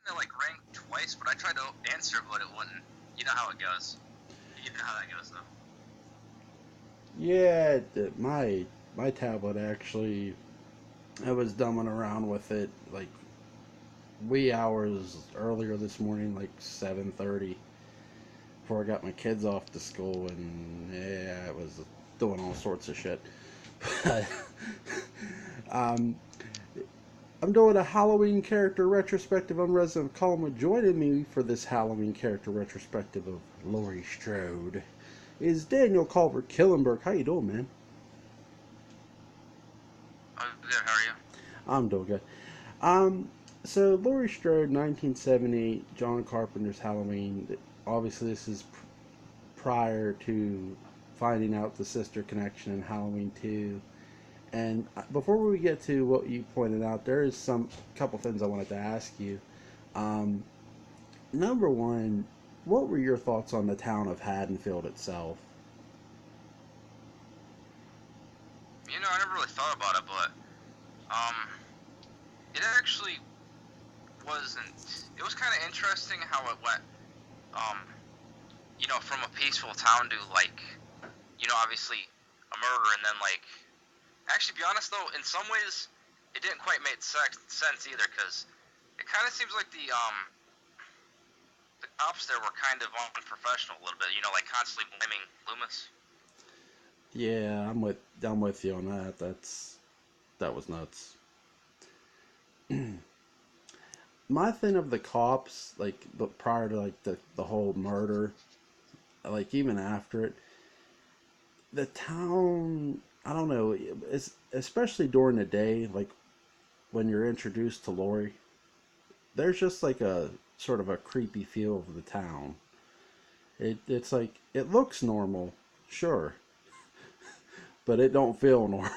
it like rang twice, but I tried to answer, but it wouldn't. You know how it goes. You know how that goes, though. Yeah, my tablet actually, I was dumbing around with it like wee hours earlier this morning, like 7:30, before I got my kids off to school, and yeah, it was doing all sorts of shit. um, I'm doing a Halloween character retrospective on Resident Evil. Joining me for this Halloween character retrospective of Laurie Strode is Daniel Culver Killenberg. How you doing, man? Oh, good. How are you? I'm doing good. Um, so Laurie Strode, 1970, John Carpenter's Halloween. Obviously, this is prior to finding out the sister connection in Halloween 2. And before we get to what you pointed out, there is some couple things I wanted to ask you. Um, Number one, what were your thoughts on the town of Haddonfield itself? I never really thought about it, but um, it actually wasn't. It was kind of interesting how it went. Um, from a peaceful town to like, obviously a murder, and then like, actually, be honest though, in some ways, it didn't quite make sense either, because it kind of seems like the cops there were kind of unprofessional a little bit. Like constantly blaming Loomis. Yeah, I'm with you on that. That was nuts. My thing of the cops, like, but prior to like the whole murder, like even after it, the town, I don't know, it's especially during the day, like when you're introduced to Lori, there's just like a sort of a creepy feel of the town. It's like it looks normal, sure, but it don't feel normal.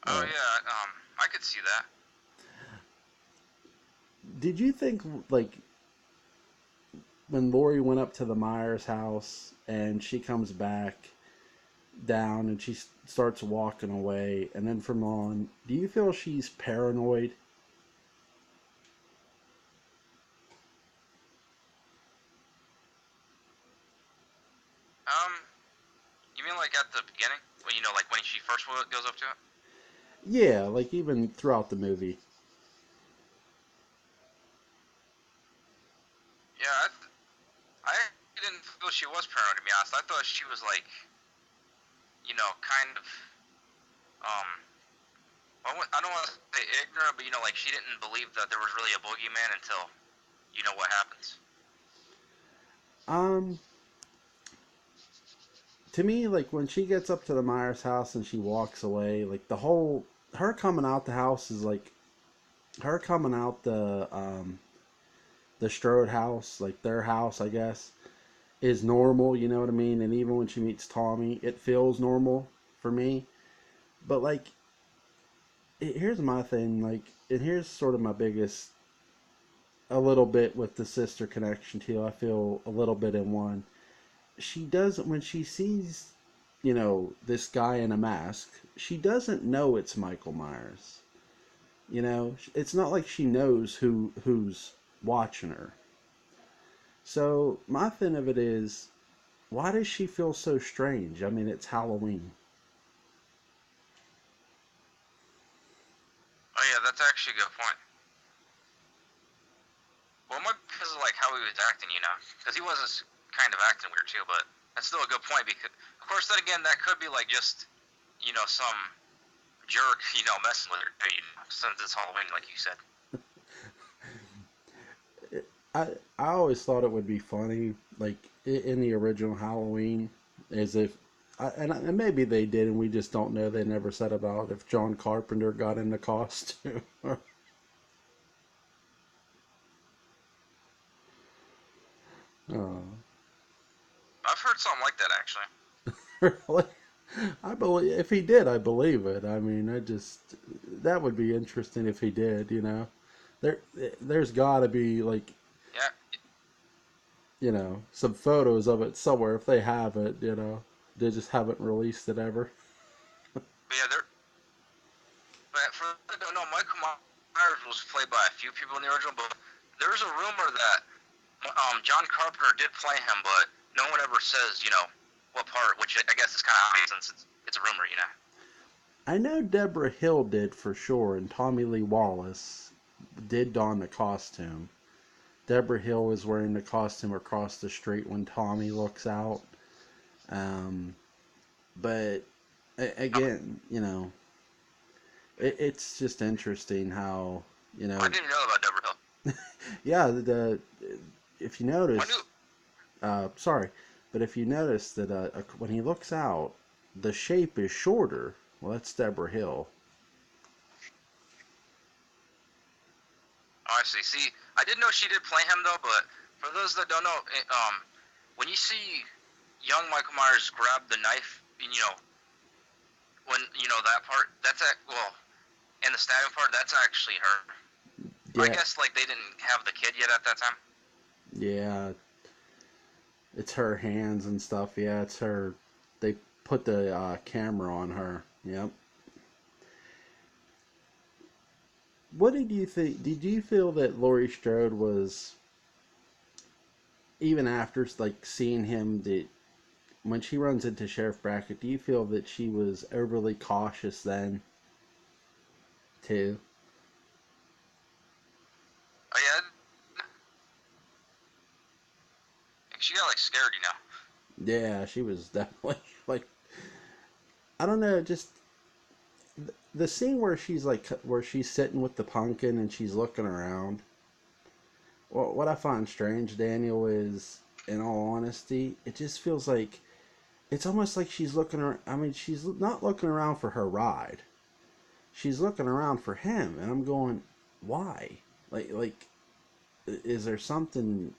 Oh Uh, yeah, I could see that. did you think like when Lori went up to the Myers house and she comes back down and she starts walking away, and then from on, do you feel she's paranoid? Um, you mean like at the beginning, when like when she first goes up to it? Yeah, like even throughout the movie. Yeah, I didn't feel she was paranoid, to be honest. I thought she was like, kind of, um, I don't want to say ignorant, but like she didn't believe that there was really a boogeyman until what happens. Um, to me, like when she gets up to the Myers house and she walks away, like the whole her coming out the house is like her coming out the Strode house, like their house, I guess, is normal. You know what I mean? And even when she meets Tommy, it feels normal for me. But like, here's my thing. Like, and here's sort of my biggest, a little bit with the sister connection too. I feel a little bit in one. She doesn't when she sees, this guy in a mask. She doesn't know it's Michael Myers. It's not like she knows who's watching her. So my thing of it is, why does she feel so strange? I mean, it's Halloween. Oh yeah, that's actually a good point. Well, it might be because of like how he was acting, because he was kind of acting weird too. But that's still a good point because, of course, then again, that could be like just some jerk, messing with her, since it's Halloween, like you said. I I always thought it would be funny, like in the original Halloween, as if, and maybe they did, and we just don't know. They never said about if John Carpenter got in the costume. Oh, I've heard something like that actually. really? I believe if he did, I believe it. I mean, that would be interesting if he did. There there's got to be like Yeah, some photos of it somewhere if they have it. They just haven't released it ever. but yeah, there. But for those that don't know, Michael Myers was played by a few people in the original, but there's a rumor that John Carpenter did play him, but no one ever says, what part, which I guess is kind of obvious since it's a rumor, I know Deborah Hill did for sure, and Tommy Lee Wallace did don the costume. Deborah Hill is wearing the costume across the street when Tommy looks out. But again, it's just interesting how, I didn't even know about Deborah Hill. yeah, if you notice, I knew. sorry, but if you notice that when he looks out, the shape is shorter. Well, that's Deborah Hill. Oh, I see. See, I didn't know she did play him though, but for those that don't know, when you see young Michael Myers grab the knife, when that part, and the stabbing part, that's actually her. Yeah. I guess like they didn't have the kid yet at that time. Yeah, it's her hands and stuff. Yeah, it's her. They put the camera on her. Yep. What did you think? Did you feel that Laurie Strode was, even after like seeing him, that when she runs into Sheriff Brackett, do you feel that she was overly cautious then, too? Oh yeah, she got like scared, Yeah, she was definitely like, I don't know, just the scene where she's sitting with the pumpkin and she's looking around. Well, what I find strange, Daniel, is, in all honesty, it just feels like it's almost like she's looking around. I mean, she's not looking around for her ride. She's looking around for him, and I'm going, why? Like, is there something?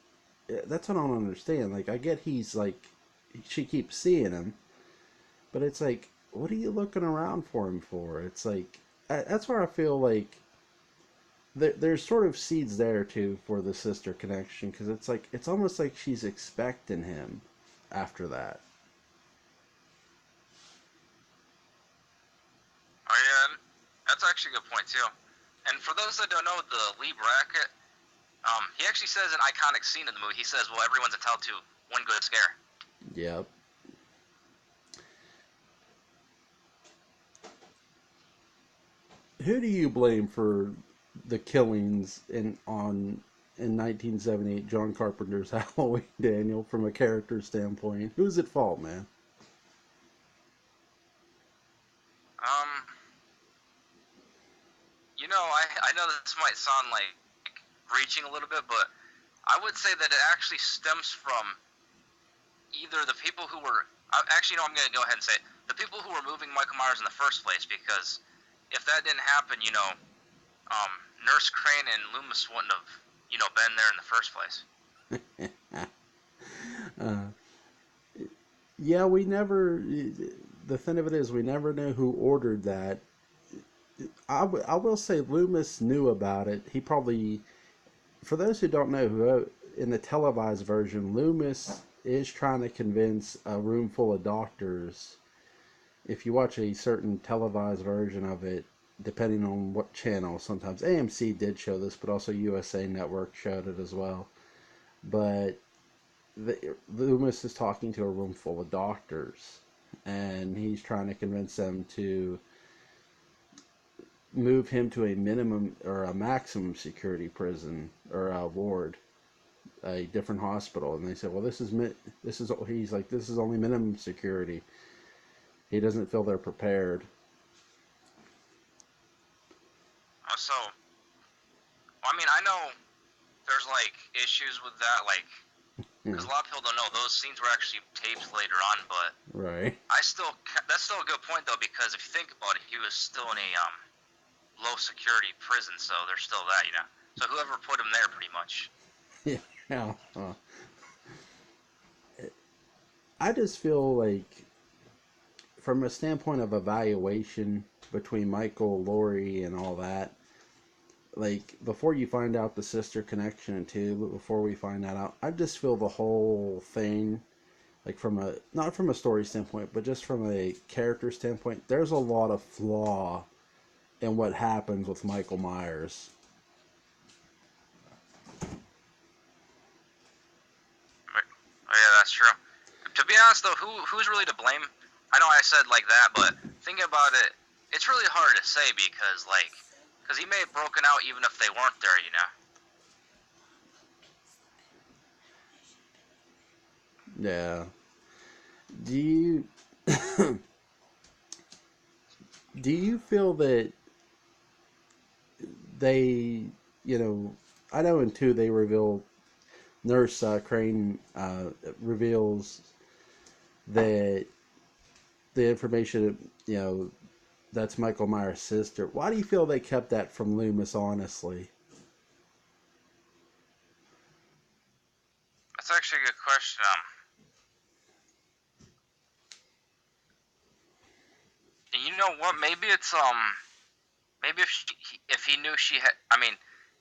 That's what I don't understand. Like, I get he's like, she keeps seeing him, but it's like, what are you looking around for him for? It's like, that's where I feel like there's sort of seeds there too for the sister connection, because it's like it's almost like she's expecting him after that. Oh yeah, that's actually a good point too. And for those that don't know, the Lee Brackett, he actually says an iconic scene in the movie. He says, "Well, everyone's entitled to one good scare." Yep. Who do you blame for the killings in 1978 John Carpenter's Halloween, Daniel, from a character standpoint? Who's at fault, man? Um, I know this might sound like reaching a little bit, but I would say that it actually stems from either the people who were actually no, I'm going to go ahead and say it, the people who were moving Michael Myers in the first place, because if that didn't happen, Nurse Crane and Loomis wouldn't have, been there in the first place. uh, yeah, we never. The thing of it is, we never know who ordered that. I will say Loomis knew about it. He probably, for those who don't know, who in the televised version, Loomis is trying to convince a room full of doctors. If you watch a certain televised version of it, depending on what channel, sometimes AMC did show this, but also USA Network showed it as well. But Loomis is talking to a room full of doctors, and he's trying to convince them to move him to a minimum or a maximum security prison or a ward, a different hospital. And they said, well, he's like, this is only minimum security. He doesn't feel they're prepared. So, I mean, I know there's like issues with that, like, because a lot of people don't know those scenes were actually taped later on, but right. that's still a good point though, because if you think about it, he was still in a low security prison, so there's still that, So whoever put him there, pretty much. Yeah. I just feel like, from a standpoint of evaluation between Michael, Laurie, and all that, like, before you find out the sister connection too, but before we find that out, I just feel the whole thing, like, not from a story standpoint, but just from a character standpoint, there's a lot of flaw and what happens with Michael Myers. Right. Oh yeah, that's true. To be honest though, who's really to blame? I know I said like that, but thinking about it, it's really hard to say because he may have broken out even if they weren't there, you know. Yeah. Do you do you feel that they, you know, I know in two they reveal Nurse Crane reveals that the information, you know, that's Michael Myers' sister. Why do you feel they kept that from Loomis? Honestly, That's actually a good question. You know what? Maybe if he knew she had, I mean,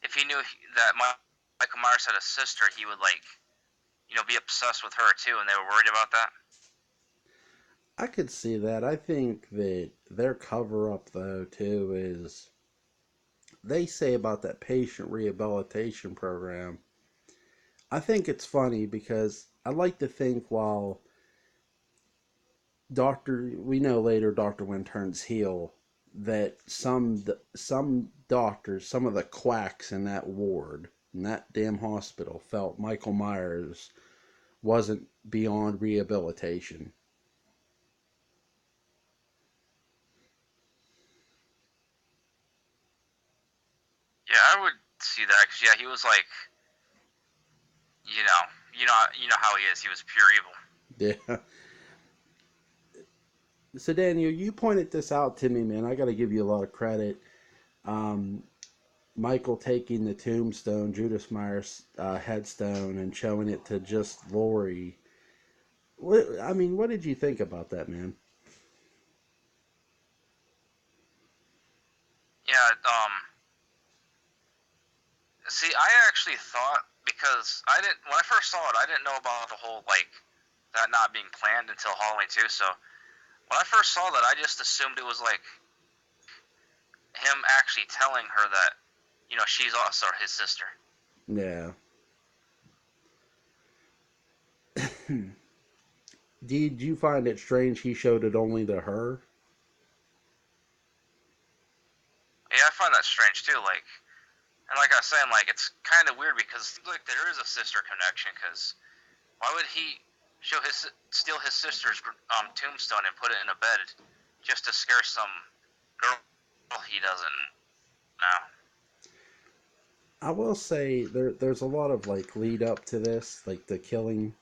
if he knew that Michael Myers had a sister, he would be obsessed with her too, and they were worried about that. I could see that. I think that their cover up though too is they say about that patient rehabilitation program. I think it's funny because I like to think while we know later Doctor Wynn turns heel, that some doctors, some of the quacks in that ward, in that damn hospital, felt Michael Myers wasn't beyond rehabilitation. Yeah, I would see that because yeah, he was like, you know, you know how he is. He was pure evil. Yeah. So Daniel, you pointed this out to me, man. I got to give you a lot of credit. Um, Michael taking the tombstone, Judas Myers' headstone, and showing it to just Laurie. I mean, what did you think about that, man? Yeah. See, I actually thought because I didn't when I first saw it, I didn't know about the whole that not being planned until Halloween 2. So when I first saw that, I just assumed it was like him actually telling her that she's also his sister. Yeah. Did you find it strange he showed it only to her? Yeah, I find that strange too. And like I was saying, it's kind of weird because there is a sister connection. Because why would he steal his sister's tombstone and put it in a bed just to scare some girl he doesn't know? I will say there's a lot of like lead up to this, like the killing.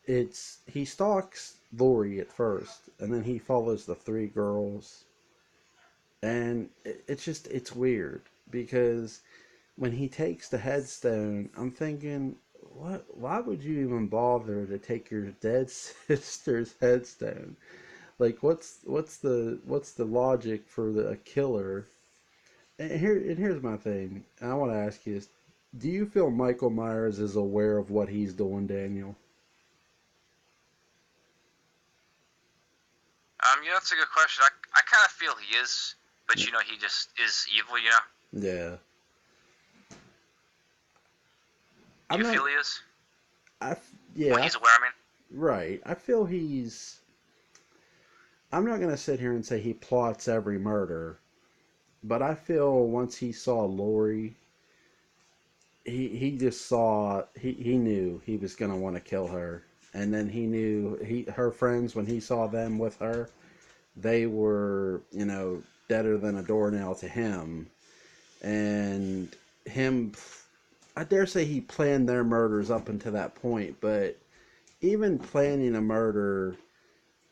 It's he stalks Laurie at first, and then he follows the three girls, and it's weird because when he takes the headstone, I'm thinking, what? Why would you even bother to take your dead sister's headstone? Like, what's the logic for the killer? And here's my thing. I want to ask you: do you feel Michael Myers is aware of what he's doing, Daniel? Yeah, that's a good question. I kind of feel he is, but he just is evil. Yeah, Do I'm you not. feel he is? I Well, yeah, he's aware. I mean, right. I feel he's. I'm not gonna sit here and say he plots every murder, but I feel once he saw Lori, he just saw he knew he was gonna want to kill her, and then he knew her friends when he saw them with her, they were deader than a doornail to him, and him. I dare say he planned their murders up until that point, but even planning a murder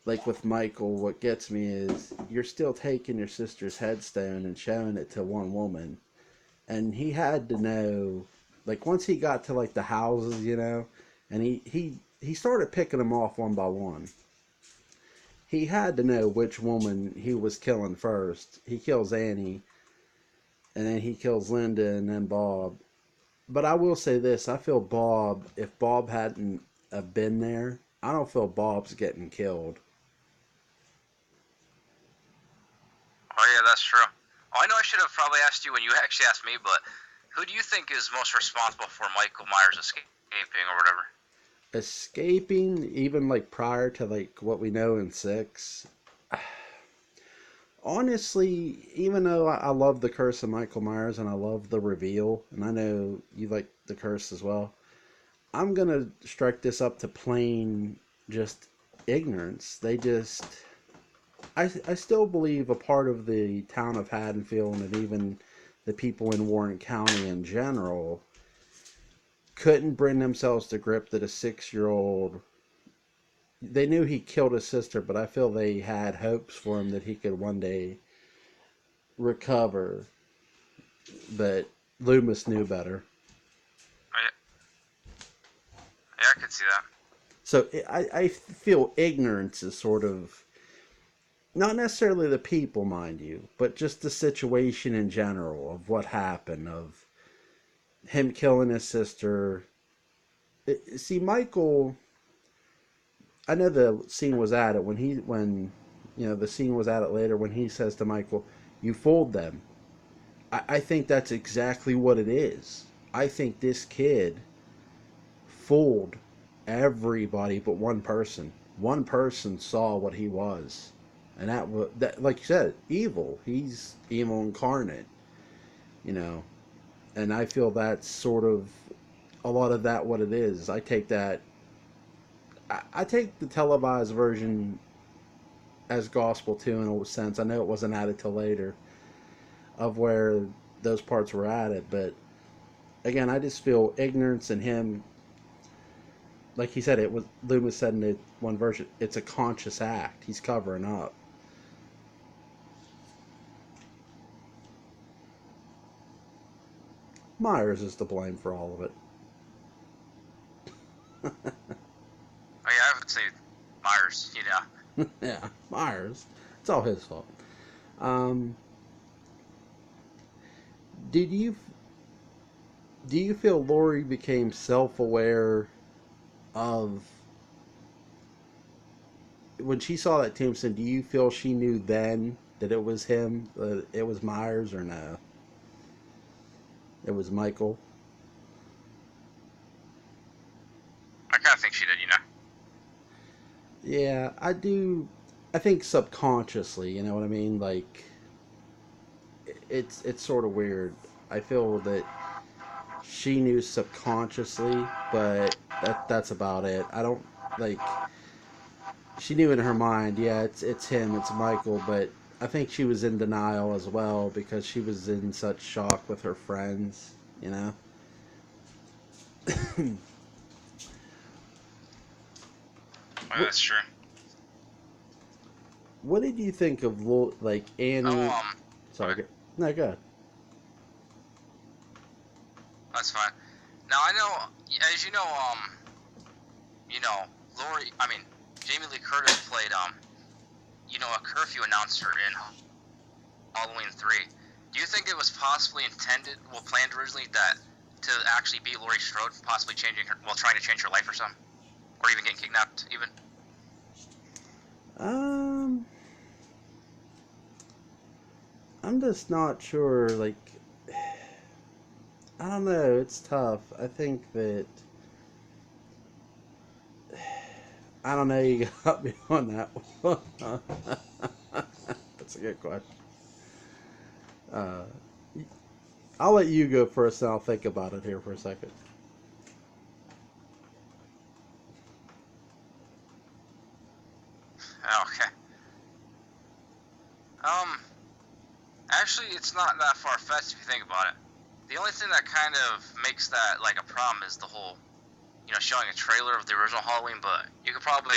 like with Michael, what gets me is you're still taking your sister's headstone and showing it to one woman. And he had to know, like once he got to like the houses, and he started picking them off one by one. He had to know which woman he was killing first. He kills Annie, and then he kills Linda, and then Bob. But I will say this: I feel Bob. If Bob hadn't been there, I don't feel Bob's getting killed. oh yeah, that's true. should have probably asked you when you actually asked me, but who do you think is most responsible for Michael Myers escaping or whatever? Escaping, even like prior to like what we know in 6. Honestly, even though I love the curse of Michael Myers and I love the reveal, and I know you like the curse as well, I'm gonna strike this up to plain just ignorance. They just, I still believe a part of the town of Haddonfield and even the people in Warren County in general couldn't bring themselves to grip that a 6-year-old. They knew he killed his sister, but I feel they had hopes for him that he could one day recover. But Loomis knew better. Yeah, I could see that. So I feel ignorance is sort of not necessarily the people, mind you, but just the situation in general of what happened, of him killing his sister. See, Michael, I know the scene was at it when the scene was at it later when he says to Michael, "You fooled them." I think that's exactly what it is. I think this kid fooled everybody but one person. One person saw what he was, and that was that. Like you said, evil. He's evil incarnate. You know, and I feel that's sort of a lot of that what it is. I take that. I take the televised version as gospel too in a sense. I know it wasn't added till later of where those parts were added, but again, I just feel ignorance in him. Like he said, it was Loomis said in one version, it's a conscious act. He's covering up. Myers is to blame for all of it. Oh yeah, I would say Myers. Yeah, Myers. It's all his fault. Um, did you do you feel Laurie became self-aware of when she saw that tombstone? Do you feel she knew then that it was him, it was Myers, or no? It was Michael. I kind of think she did. Yeah, I do. I think subconsciously, you know what I mean? Like it's sort of weird. I feel that she knew subconsciously, but that's about it. I don't like she knew in her mind, yeah, it's him, it's Michael, but I think she was in denial as well because she was in such shock with her friends, you know. Oh, what that's true. what did you think of like Oh, Annie? Sorry, okay, no, go ahead. that's fine. Now I know, as you know, Laurie. I mean, Jamie Lee Curtis played a curfew announcer in Halloween 3. Do you think it was possibly intended, well, planned originally that to actually be Laurie Strode, possibly trying to change her life or something, or even getting kidnapped, even? Um, I'm just not sure. Like, I don't know. It's tough. I think that I don't know. You got me on that one. That's a good question. Uh, I'll let you go first, and I'll think about it here for a second. Okay. Um, Actually, it's not that far fetched if you think about it. The only thing that kind of makes that like a problem is the whole, showing a trailer of the original Halloween. But you could probably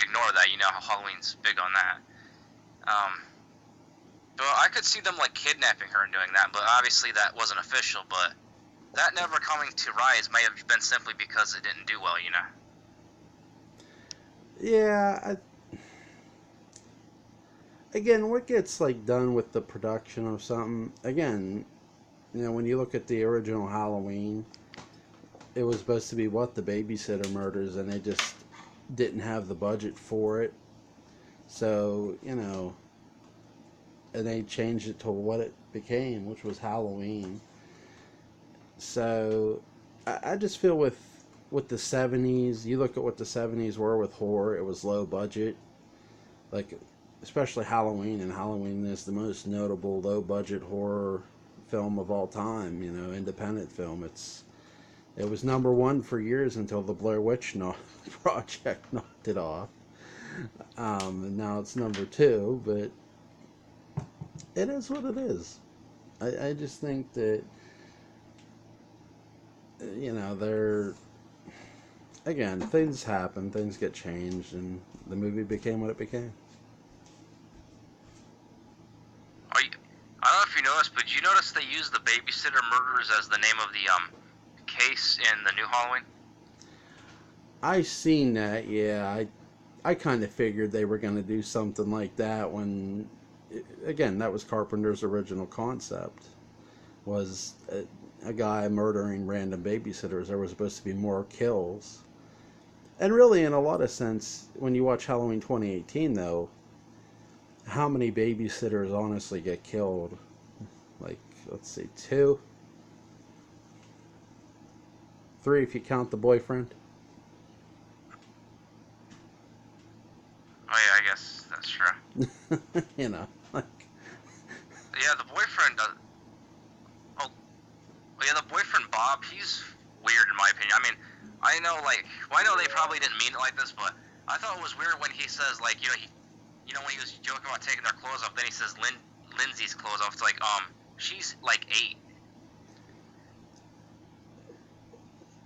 ignore that. You know how Halloween's big on that. Um, but I could see them like kidnapping her and doing that. But obviously that wasn't official. But that never coming to rise may have been simply because it didn't do well. Yeah. Again, what gets like done with the production of something? Again, when you look at the original Halloween, it was supposed to be what the babysitter murders, and they just didn't have the budget for it. So and they changed it to what it became, which was Halloween. So I just feel with the 70s, you look at what the 70s were with horror, it was low budget. Like, especially Halloween, and Halloween is the most notable low budget horror film of all time, independent film. It was number one for years until the Blair Witch Project knocked it off. And now it's number two, but it is what it is. I just think that, they're, again, things happen, things get changed, and the movie became what it became. I don't know if you noticed, but did you notice they used the babysitter murders as the name of the case in the new Halloween? I seen that, yeah. I kind of figured they were going to do something like that when, again, that was Carpenter's original concept, was a guy murdering random babysitters. There was supposed to be more kills. And really, in a lot of sense, when you watch Halloween 2018, though, how many babysitters honestly get killed? Like, let's see, 2? 3 if you count the boyfriend. Oh yeah, I guess that's true. Like... Yeah, the boyfriend... Oh, yeah, the boyfriend Bob, he's weird in my opinion. I mean, I know, I know they probably didn't mean it like this, but I thought it was weird when he says, when he was joking about taking their clothes off, then he says Lindsay's clothes off. It's like, she's like 8.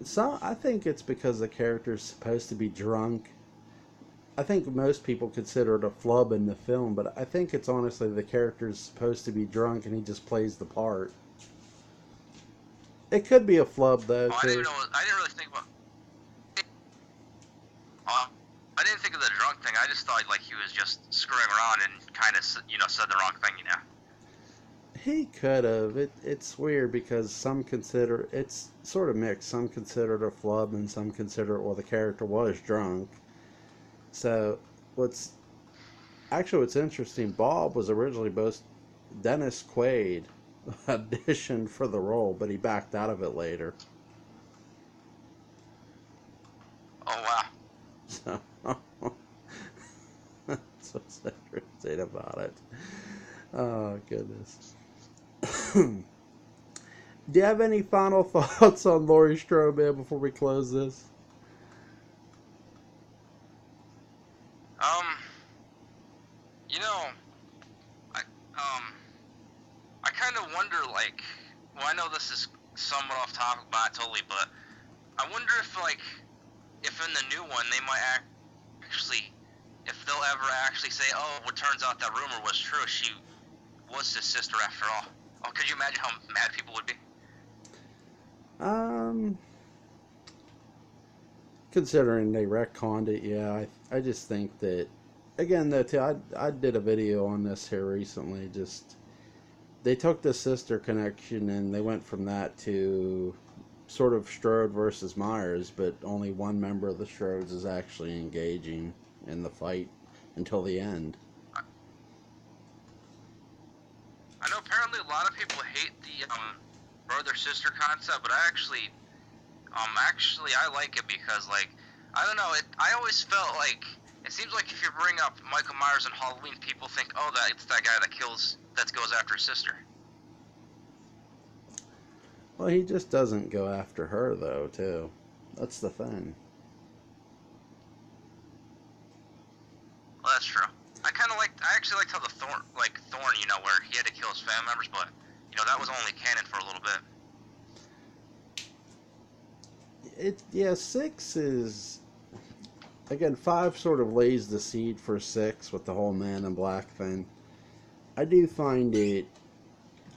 So I think it's because the character's supposed to be drunk. I think most people consider it a flub in the film, but I think it's honestly the character's supposed to be drunk and he just plays the part. It could be a flub though. Oh, I didn't really think about. I didn't think of the drunk thing. I just thought he was just screwing around and kind of said the wrong thing. He could have. It's weird because some consider it's sort of mixed. Some consider it a flub and some consider it, well, the character was drunk. So what's interesting, Bob was originally both Dennis Quaid auditioned for the role, but he backed out of it later. Oh wow. So that's what's interesting about it. Oh goodness. Do you have any final thoughts on Laurie Strode, man, before we close this? I kind of wonder, well, I know this is somewhat off topic, but I wonder if in the new one they might actually, if they'll ever actually say, oh, well, it turns out that rumor was true, she was his sister after all. Oh, could you imagine how mad people would be? Considering they retconned it, yeah, I just think that, again, though, too, I did a video on this here recently. Just, they took the sister connection and they went from that to sort of Strode versus Myers, but only one member of the Strodes is actually engaging in the fight until the end. I know apparently a lot of people hate the brother-sister concept, but I actually I like it because, I don't know, I always felt like, it seems like if you bring up Michael Myers and Halloween, people think, oh, it's that guy that goes after his sister. Well, he just doesn't go after her, though, too. That's the thing. Well, that's true. I actually liked how the Thorn, where he had to kill his family members, but, that was only canon for a little bit. 6 is, again, 5 sort of lays the seed for 6 with the whole Man in Black thing. I do find it,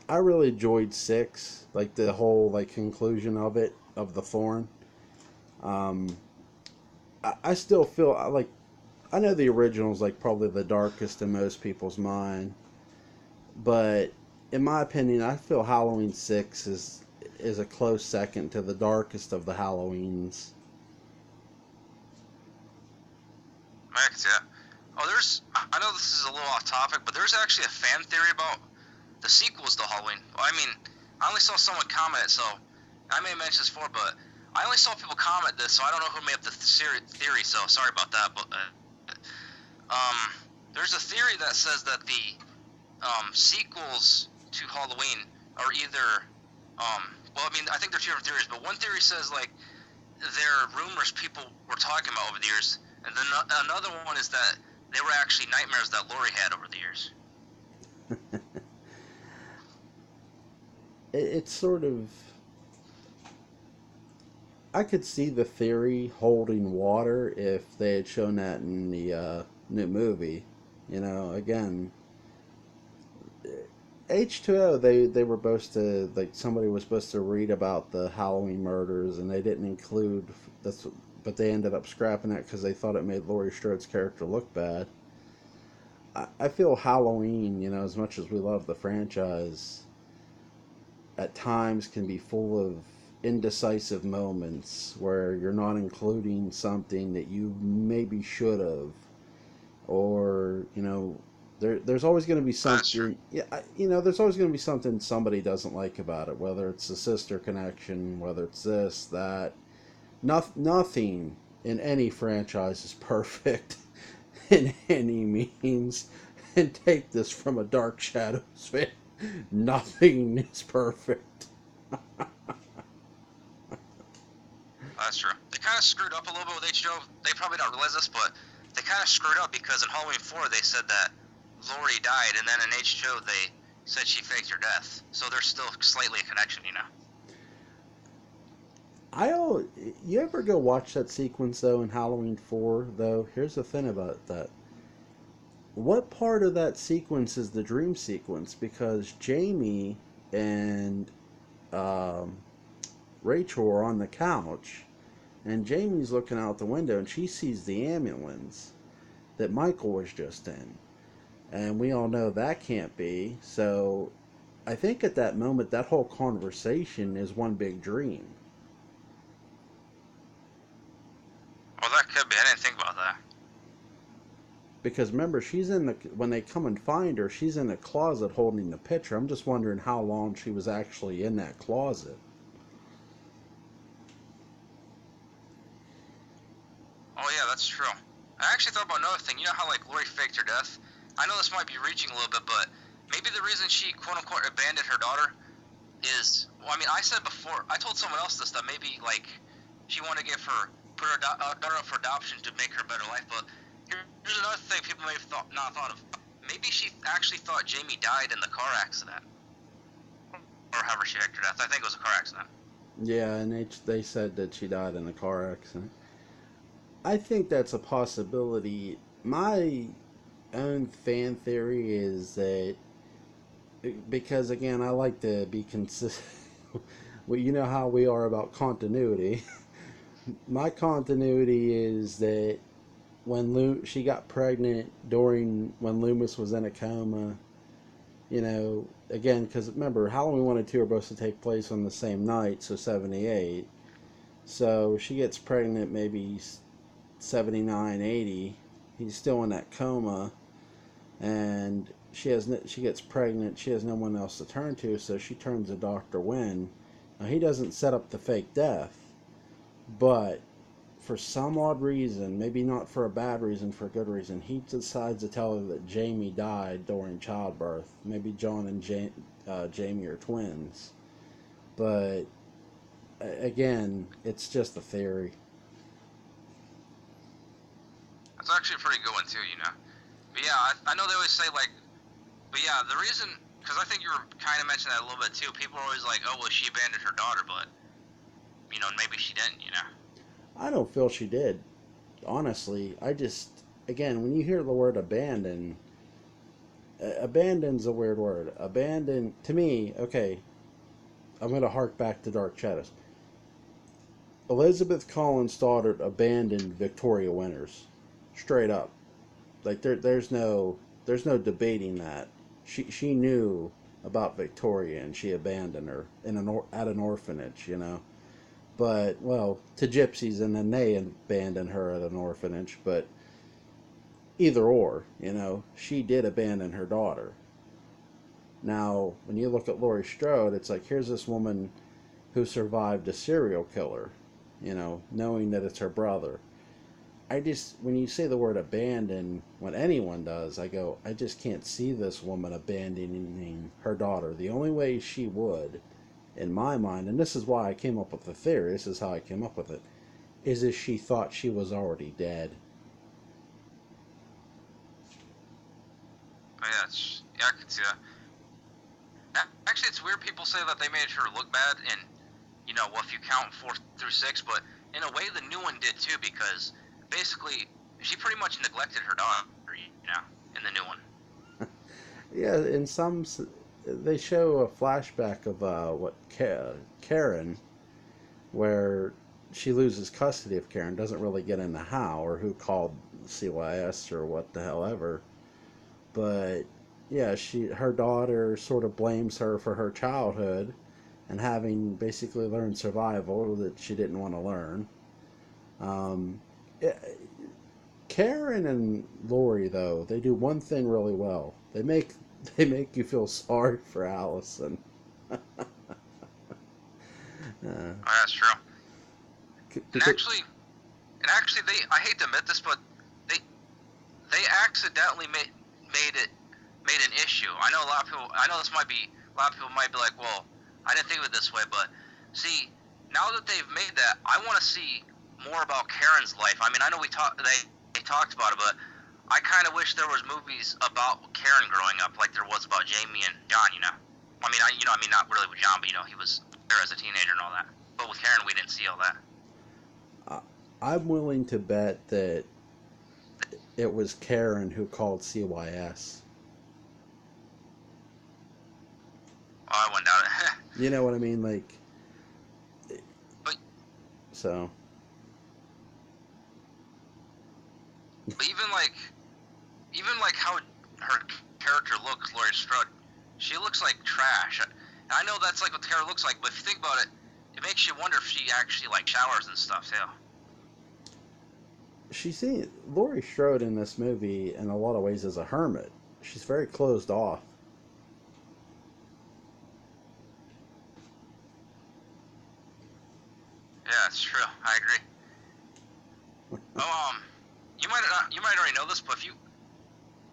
I really enjoyed 6, the whole conclusion of it, of the Thorn. I still feel I know the original's probably the darkest in most people's mind, but in my opinion, I feel Halloween 6 is a close second to the darkest of the Halloweens. I know this is a little off topic, but there's actually a fan theory about the sequels to Halloween. Well, I mean, I only saw someone comment it, so I may have mentioned this before, but I only saw people comment this, so I don't know who made up the theory. So sorry about that. But there's a theory that says that the sequels to Halloween are either well, I mean, I think there are two different theories, but one theory says like they're rumors people were talking about over the years, and then another one is that they were actually nightmares that Laurie had over the years. It's sort of, I could see the theory holding water if they had shown that in the new movie. You know, again, H2O, they were supposed to, like, somebody was supposed to read about the Halloween murders, and they didn't include this, but they ended up scrapping that because they thought it made Laurie Strode's character look bad. I feel Halloween, you know, as much as we love the franchise, at times can be full of indecisive moments where you're not including something that you maybe should have, or you know, there's always going to be That's true. something. Yeah, you know, there's always going to be something somebody doesn't like about it, whether it's a sister connection, whether it's this, that. Nothing in any franchise is perfect in any means. And take this from a Dark Shadows fan. Nothing is perfect. That's true. They kind of screwed up a little bit with HBO. They probably don't realize this, but they kind of screwed up because in Halloween 4 they said that Laurie died, and then in HBO they said she faked her death. So there's still slightly a connection, you know. You ever go watch that sequence though in Halloween 4 though? Here's the thing about that. What part of that sequence is the dream sequence? Because Jamie and um, Rachel are on the couch, and Jamie's looking out the window, and she sees the ambulance that Michael was just in. And we all know that can't be. So I think at that moment, that whole conversation is one big dream. Well, that could be. I didn't think about that. Because remember, she's in the when they come and find her, she's in the closet holding the picture. I'm just wondering how long she was actually in that closet. Oh yeah, that's true. I actually thought about another thing. You know how like Laurie faked her death? I know this might be reaching a little bit, but maybe the reason she quote unquote abandoned her daughter is, well, I mean, I said before, I told someone else this, that maybe like she wanted to put her daughter up for adoption to make her a better life. But here's another thing people may have not thought of. Maybe she actually thought Jamie died in the car accident, or however she faked her death. I think it was a car accident. Yeah, and they said that she died in a car accident. I think that's a possibility. My own fan theory is that because again, I like to be consistent. Well, you know how we are about continuity. My continuity is that she got pregnant during when Loomis was in a coma, you know, again, because remember, Halloween 1 and 2 are supposed to take place on the same night, so 78. So she gets pregnant maybe 79, 80. He's still in that coma, and she gets pregnant. She has no one else to turn to, so she turns to Dr. Wynn. Now, he doesn't set up the fake death, but for some odd reason, maybe not for a bad reason, for a good reason, he decides to tell her that Jamie died during childbirth. Maybe John and Jamie are twins. But again, it's just a theory. That's actually a pretty good one too, you know. But yeah, I know they always say like, but yeah, the reason, because I think you were kind of mentioning that a little bit too. People are always like, oh well, she abandoned her daughter, but you know, maybe she didn't, you know. I don't feel she did. Honestly, I just, again, when you hear the word abandon, abandon's a weird word. Abandon, to me, okay, I'm going to hark back to Dark Shadows. Elizabeth Collins' Stoddard abandoned Victoria Winters, straight up. Like there's no debating that. She knew about Victoria and she abandoned her at an orphanage, you know. But well, to gypsies, and then they abandoned her at an orphanage. But either or, you know, she did abandon her daughter. Now, when you look at Laurie Strode, it's like, here's this woman who survived a serial killer, knowing that it's her brother. When you say the word abandon, when anyone does, I just can't see this woman abandoning her daughter. The only way she would, in my mind, and this is why I came up with the theory, this is how I came up with it, is if she thought she was already dead. Oh, yeah, I could see that. Actually, it's weird people say that they made her look bad, and, well, if you count 4 through 6, but in a way the new one did too, because basically she pretty much neglected her daughter, in the new one. Yeah, they show a flashback of Karen, where she loses custody of Karen, doesn't really get into how or who called CYS or what the hell ever. But yeah, her daughter sort of blames her for her childhood and having basically learned survival that she didn't want to learn. Um, Karen and Laurie, though, they do one thing really well. They make you feel sorry for Allison. Oh, that's true. And actually, I hate to admit this, but they accidentally made an issue. I know a lot of people. I know a lot of people might be like, well, I didn't think of it this way, but see, now that they've made that, I want to see more about Karen's life. I mean, I know they talked about it, but I kind of wish there was movies about Karen growing up, like there was about Jamie and John. I mean, not really with John, but he was there as a teenager and all that. But with Karen, we didn't see all that. I'm willing to bet that it was Karen who called CYS. Oh, I wouldn't doubt it. You know what I mean? But so. But even like how her character looks, Laurie Strode, she looks like trash. And I know that's like what the character looks like, but if you think about it, it makes you wonder if she actually like showers and stuff too. Laurie Strode in this movie in a lot of ways is a hermit. She's very closed off. Yeah, it's true. I agree. You might already know this, but if you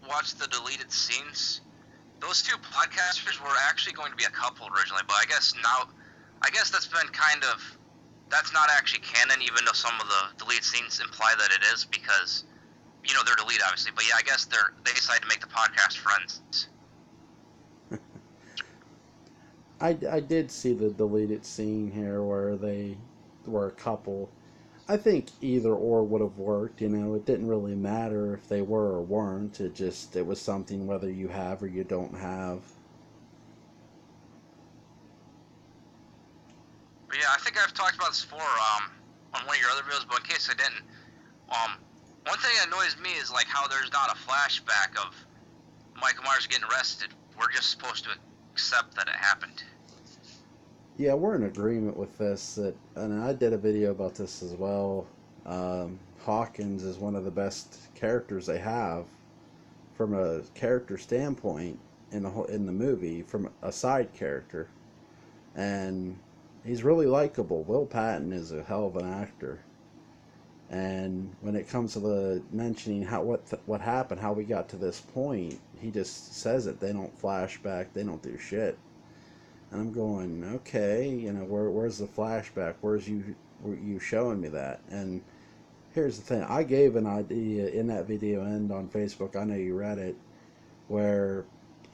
watch the deleted scenes, those two podcasters were actually going to be a couple originally, but I guess that's been that's not actually canon, even though some of the deleted scenes imply that it is, because they're deleted obviously. But yeah, I guess they decided to make the podcast friends. I did see the deleted scene here where they were a couple. I think either or would have worked. It didn't really matter if they were or weren't. It was something whether you have or you don't have. But yeah, I think I've talked about this before on one of your other videos, but in case I didn't, one thing that annoys me is like how there's not a flashback of Michael Myers getting arrested. We're just supposed to accept that it happened. Yeah, we're in agreement with this. And I did a video about this as well. Hawkins is one of the best characters they have from a character standpoint in the movie, from a side character, and he's really likable. Will Patton is a hell of an actor. And when it comes to the mentioning what happened, how we got to this point, he just says it. They don't flashback. They don't do shit. And I'm going, okay, where's the flashback? Where's you showing me that? And here's the thing. I gave an idea in that video and on Facebook. I know you read it, where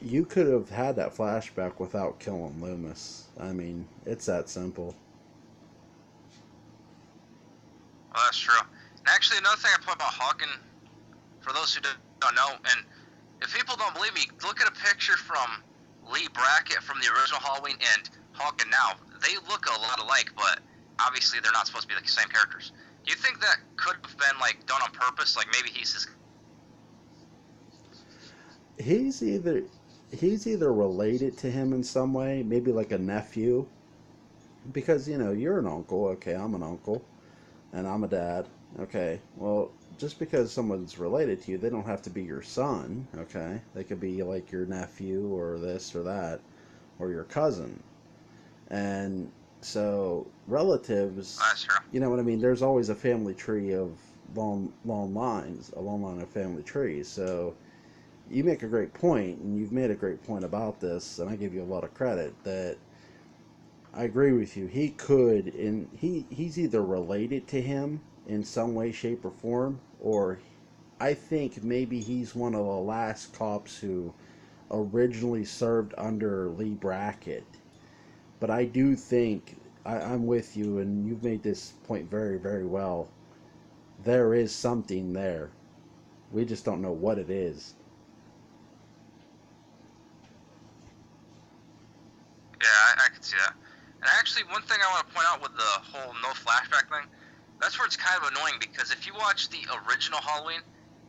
you could have had that flashback without killing Loomis. I mean, it's that simple. Well, that's true. And actually, another thing I put about Hawkins, for those who don't know, and if people don't believe me, look at a picture from Lee Brackett from the original Halloween and Hawkins now. They look a lot alike, but obviously they're not supposed to be the same characters. Do you think that could have been like done on purpose? Like maybe he's either related to him in some way, maybe like a nephew, because you're an uncle. Okay, I'm an uncle, and I'm a dad. Okay, well, just because someone's related to you, they don't have to be your son, okay? They could be like your nephew or this or that or your cousin. And so relatives, That's true. you know what I mean? There's always a family tree of long lines, a long line of family trees. So you make a great point, and you've made a great point about this, and I give you a lot of credit that I agree with you. He could, and he's either related to him in some way, shape, or form, or I think maybe he's one of the last cops who originally served under Lee Brackett. But I do think I'm with you, and you've made this point very, very well. There is something there. We just don't know what it is. Yeah, I can see that. And actually, one thing I want to point out with the whole no flashback thing, that's where it's kind of annoying because if you watch the original Halloween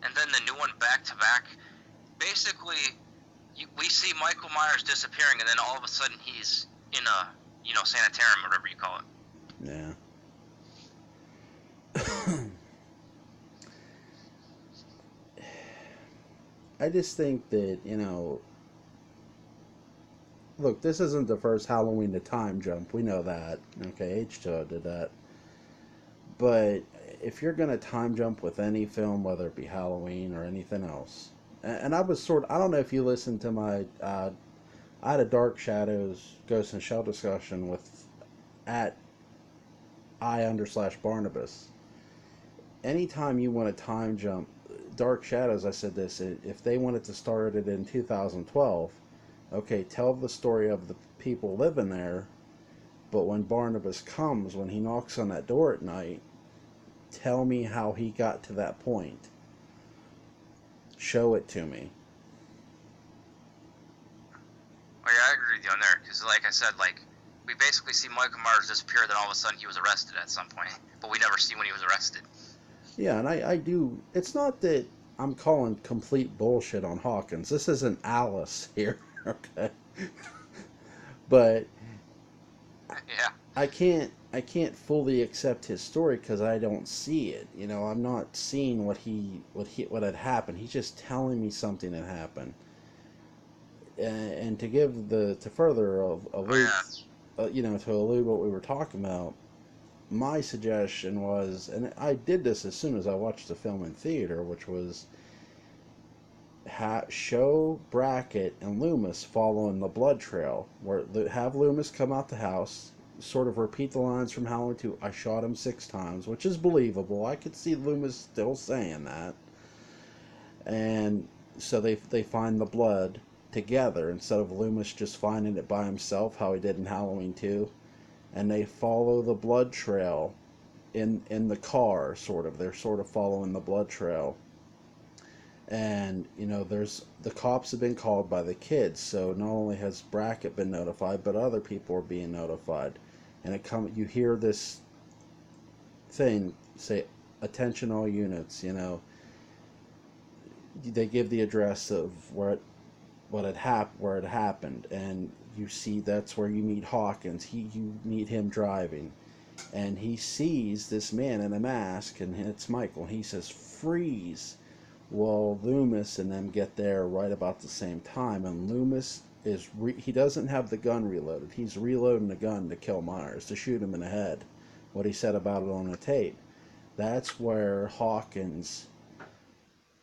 and then the new one back to back, basically we see Michael Myers disappearing, and then all of a sudden he's in a sanitarium or whatever you call it. Yeah. I just think that, look, this isn't the first Halloween to time jump. We know that. Okay, H2O did that. But if you're going to time jump with any film, whether it be Halloween or anything else, and I was I don't know if you listened to my, I had a Dark Shadows Ghost and Shell discussion with at I_Barnabas. Anytime you want to time jump, Dark Shadows, I said this, if they wanted to start it in 2012, okay, tell the story of the people living there, but when Barnabas comes, when he knocks on that door at night, tell me how he got to that point. Show it to me. Oh yeah, I agree with you on there because, like I said, we basically see Michael Myers disappear, then all of a sudden he was arrested at some point, but we never see when he was arrested. Yeah, and I do. It's not that I'm calling complete bullshit on Hawkins. This isn't Alice here, okay? But Yeah. I can't fully accept his story because I don't see it. I'm not seeing what had happened. He's just telling me something had happened. And to give to further Oh allude, yeah. to allude what we were talking about, my suggestion was, and I did this as soon as I watched the film in theater, which was show Brackett and Loomis following the blood trail, where have Loomis come out the house, sort of repeat the lines from Halloween 2, I shot him 6 times, which is believable. I could see Loomis still saying that. And so they find the blood together instead of Loomis just finding it by himself, how he did in Halloween 2. And they follow the blood trail in the car, sort of. They're sort of following the blood trail. And there's the cops have been called by the kids, so not only has Brackett been notified, but other people are being notified. And you hear this thing say, attention all units. They give the address of where it happened, and you see that's where you meet Hawkins. You meet him driving, and he sees this man in a mask, and it's Michael. He says, freeze. Well, Loomis and them get there right about the same time, and Loomis he doesn't have the gun reloaded. He's reloading the gun to kill Myers, to shoot him in the head. What he said about it on the tape. That's where Hawkins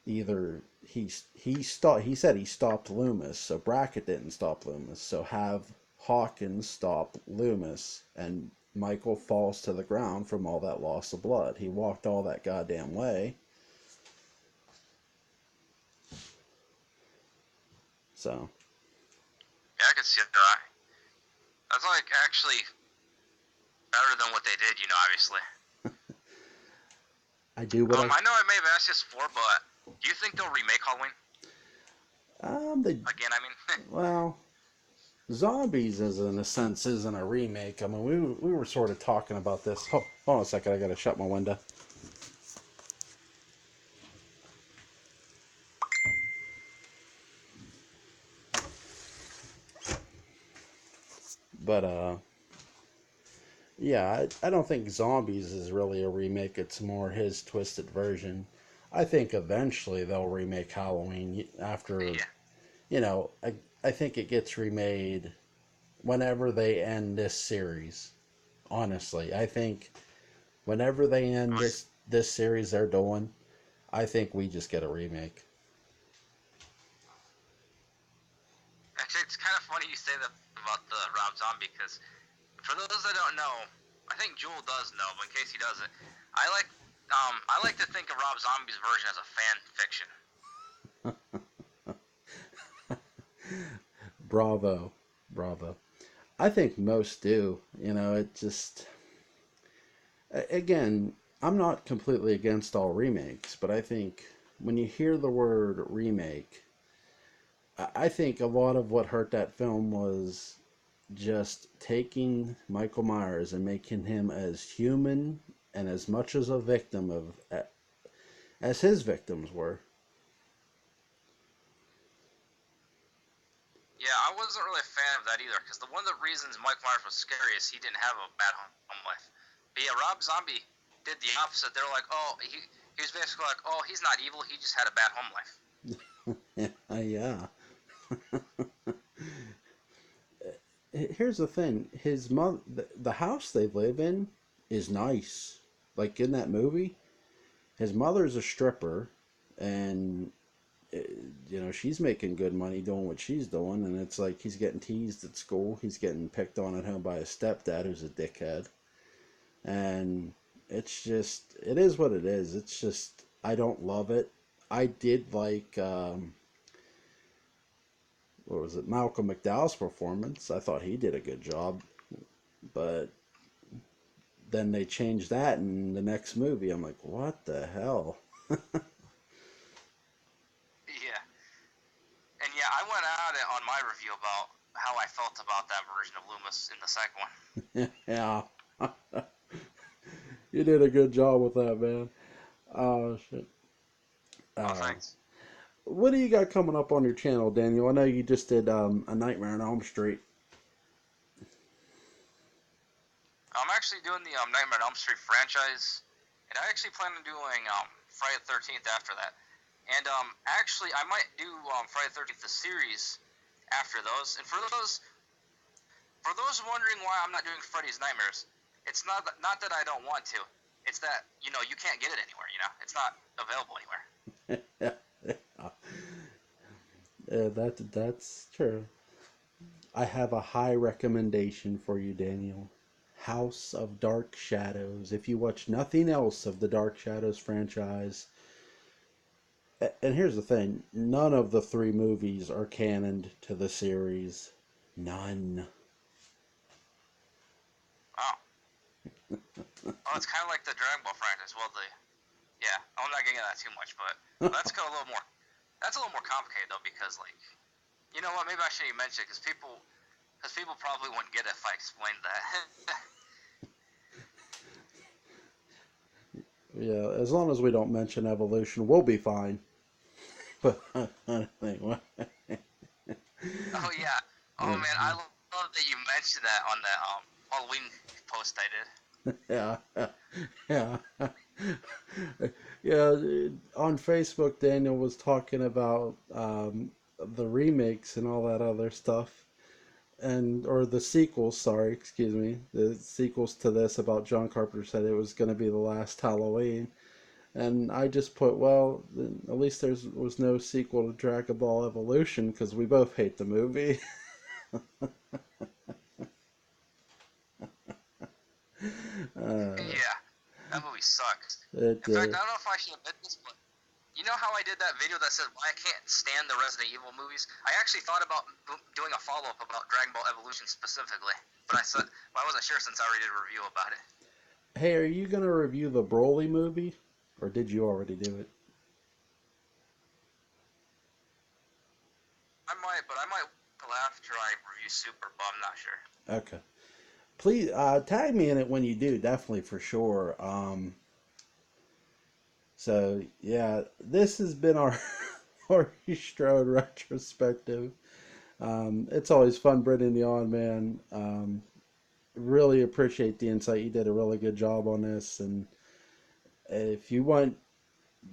either he said he stopped Loomis, so Brackett didn't stop Loomis. So have Hawkins stop Loomis, and Michael falls to the ground from all that loss of blood. He walked all that goddamn way. So Yeah, I can see that. That's actually better than what they did, obviously. I do what I know I may have asked this before, but do you think they'll remake Halloween? they Again, I mean. well, Zombies is in a sense isn't a remake. I mean, we were sort of talking about this. Hold on a second, I gotta shut my window. But yeah, I don't think Zombies is really a remake. It's more his twisted version. I think eventually they'll remake Halloween after, Yeah. I think it gets remade whenever they end this series. Honestly, I think whenever they end Was this series they're doing, I think we just get a remake. actually it's kind of funny you say that about the Rob Zombie because for those that don't know, I think Jewel does know, but in case he doesn't, I like I like to think of Rob Zombie's version as a fan fiction. Bravo, bravo. I think most do. It just again, I'm not completely against all remakes, but I think when you hear the word remake, I think a lot of what hurt that film was just taking Michael Myers and making him as human and as much as a victim of as his victims were. Yeah, I wasn't really a fan of that either because one of the reasons Mike Myers was scary is he didn't have a bad home life. But yeah, Rob Zombie did the opposite. They're like, oh, he was basically like, oh, he's not evil. He just had a bad home life. Yeah. Here's the thing: his mother, the house they live in, is nice. Like in that movie, his mother's a stripper, and uh, she's making good money doing what she's doing, and it's like he's getting teased at school, he's getting picked on at home by his stepdad who's a dickhead, and it is what it is. It's just I don't love it. I did like what was it, Malcolm McDowell's performance. I thought he did a good job, but then they changed that in the next movie. I'm like, what the hell? Yeah, and yeah, I went at it on my review about how I felt about that version of Loomis in the second one. Yeah. You did a good job with that, man. Oh shit. Oh, Uh, thanks. what do you got coming up on your channel, Daniel? I know you just did a Nightmare on Elm Street. I'm actually doing the Nightmare on Elm Street franchise, and I actually plan on doing Friday the 13th after that. And actually, I might do Friday the 13th the series after those. And for those wondering why I'm not doing Freddy's Nightmares, it's not that I don't want to. It's that you can't get it anywhere. It's not available anywhere. Yeah, that's true. I have a high recommendation for you, Daniel. House of Dark Shadows. If you watch nothing else of the Dark Shadows franchise, and here's the thing, none of the three movies are canon to the series. None. Oh, oh, it's kind of like the Dragon Ball franchise. Well, yeah, I'm not getting into that too much, but that's got a little more. That's a little more complicated though because you know what? Maybe I shouldn't even mention it because people probably wouldn't get it if I explained that. Yeah, as long as we don't mention evolution, we'll be fine. But anyway, Oh yeah. Oh man, I love that you mentioned that on the Halloween post I did. yeah, yeah, yeah. On Facebook, Daniel was talking about the remakes and all that other stuff, and or the sequels. Sorry, excuse me, the sequels to this about John Carpenter said it was going to be the last Halloween, and I just put, well, at least there was no sequel to Dragon Ball Evolution because we both hate the movie. uh, Yeah, that movie sucks. it In fact, I don't know if I should admit this, but you know how I did that video that said why I can't stand the Resident Evil movies? I actually thought about doing a follow up about Dragon Ball Evolution specifically, but I wasn't sure since I already did a review about it. Hey, are you gonna review the Broly movie, or did you already do it? I might after I review Super, but I'm not sure. Okay. Please tag me in it when you do, definitely for sure. So yeah, this has been our Laurie Strode retrospective. It's always fun bringing you on, man. Really appreciate the insight. You did a really good job on this, and if you want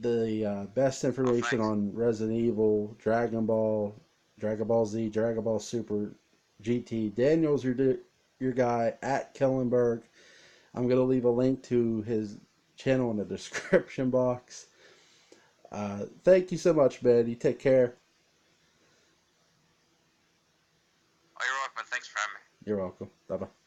the best Oh, information thanks. on Resident Evil, Dragon Ball, Dragon Ball Z, Dragon Ball Super, GT. Daniel's your guy at Kellenberg. I'm gonna leave a link to his channel in the description box. Thank you so much, man. You take care. Oh, you're welcome. Thanks for having me. You're welcome. Bye bye.